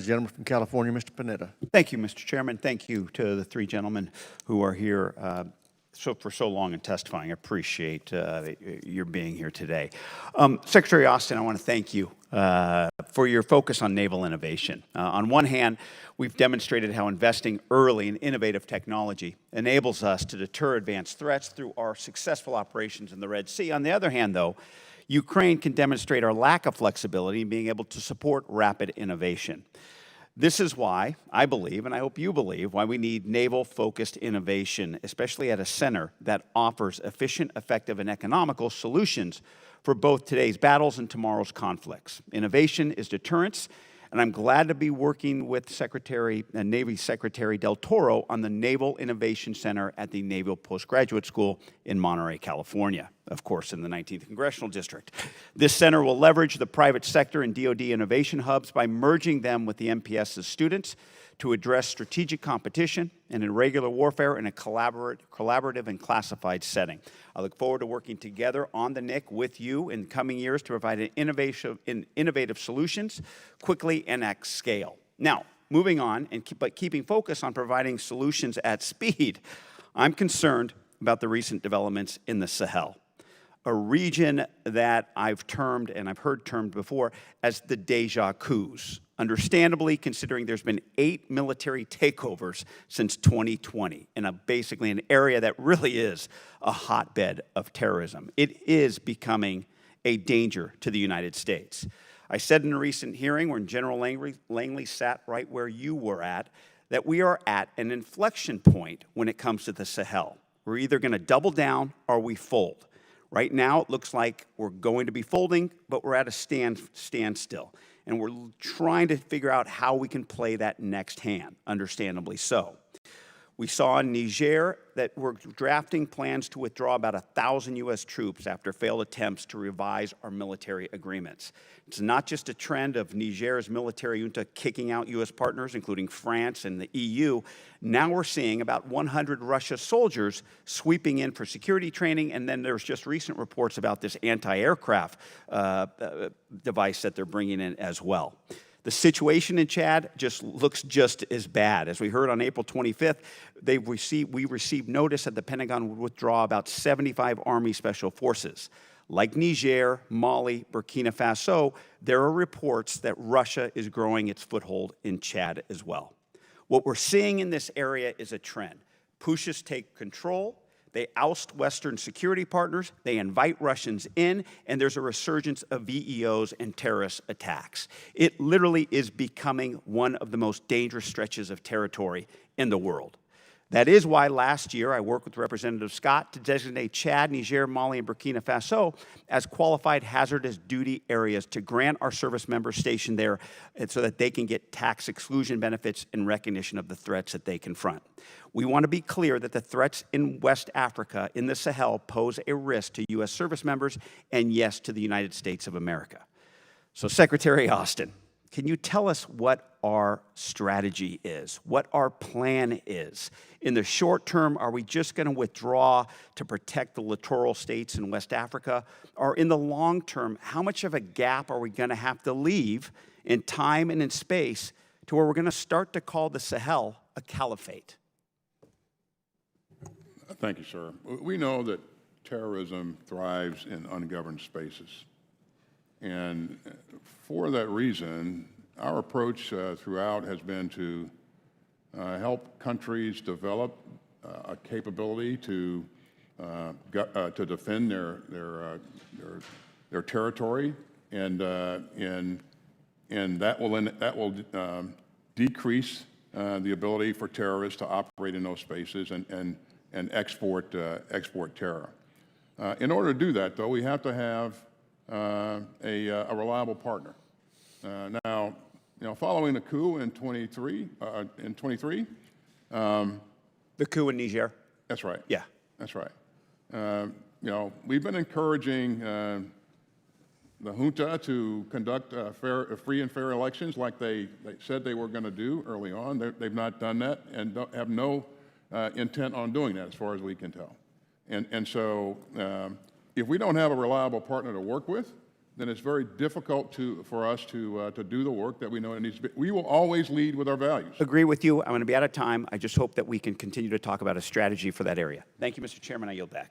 The gentleman from California, Mr. Panetta. Thank you, Mr. Chairman. Thank you to the three gentlemen who are here for so long and testifying. I appreciate your being here today. Secretary Austin, I want to thank you for your focus on naval innovation. On one hand, we've demonstrated how investing early in innovative technology enables us to deter advanced threats through our successful operations in the Red Sea. On the other hand, though, Ukraine can demonstrate our lack of flexibility in being able to support rapid innovation. This is why I believe, and I hope you believe, why we need naval-focused innovation, especially at a center that offers efficient, effective, and economical solutions for both today's battles and tomorrow's conflicts. Innovation is deterrence, and I'm glad to be working with Navy Secretary Del Toro on the Naval Innovation Center at the Naval Postgraduate School in Monterey, California, of course, in the 19th Congressional District. This center will leverage the private sector and DoD innovation hubs by merging them with the MPS's students to address strategic competition and irregular warfare in a collaborative and classified setting. I look forward to working together on the NIC with you in coming years to provide innovative solutions quickly and at scale. Now, moving on, but keeping focus on providing solutions at speed, I'm concerned about the recent developments in the Sahel, a region that I've termed, and I've heard termed before, as the déjà coups. Understandably, considering there's been 8 military takeovers since 2020 in basically an area that really is a hotbed of terrorism. It is becoming a danger to the United States. I said in a recent hearing when General Langley sat right where you were at, that we are at an inflection point when it comes to the Sahel. We're either going to double down or we fold. Right now, it looks like we're going to be folding, but we're at a standstill. And we're trying to figure out how we can play that next hand, understandably so. We saw in Niger that we're drafting plans to withdraw about 1,000 U.S. troops after failed attempts to revise our military agreements. It's not just a trend of Niger's military junta kicking out U.S. partners, including France and the EU. Now we're seeing about 100 Russia soldiers sweeping in for security training, and then there's just recent reports about this anti-aircraft device that they're bringing in as well. The situation in Chad looks just as bad. As we heard on April 25th, we received notice that the Pentagon would withdraw about 75 Army Special Forces. Like Niger, Mali, Burkina Faso, there are reports that Russia is growing its foothold in Chad as well. What we're seeing in this area is a trend. Pushas take control. They oust Western security partners, they invite Russians in, and there's a resurgence of VEOs and terrorist attacks. It literally is becoming one of the most dangerous stretches of territory in the world. That is why last year I worked with Representative Scott to designate Chad, Niger, Mali, and Burkina Faso as qualified hazardous duty areas to grant our service members stationed there so that they can get tax exclusion benefits in recognition of the threats that they confront. We want to be clear that the threats in West Africa, in the Sahel, pose a risk to U.S. service members and, yes, to the United States of America. So, Secretary Austin, can you tell us what our strategy is, what our plan is? In the short term, are we just going to withdraw to protect the littoral states in West Africa? Or in the long term, how much of a gap are we going to have to leave in time and in space to where we're going to start to call the Sahel a caliphate? Thank you, sir. We know that terrorism thrives in ungoverned spaces. And for that reason, our approach throughout has been to help countries develop a capability to defend their territory, and that will decrease the ability for terrorists to operate in those spaces and export terror. In order to do that, though, we have to have a reliable partner. Now, following the coup in 23. The coup in Niger? That's right. Yeah. That's right. We've been encouraging the junta to conduct free and fair elections like they said they were going to do early on. They've not done that and have no intent on doing that as far as we can tell. And so if we don't have a reliable partner to work with, then it's very difficult for us to do the work that we know it needs to be. We will always lead with our values. Agree with you. I'm going to be out of time. I just hope that we can continue to talk about a strategy for that area. Thank you, Mr. Chairman. I yield back.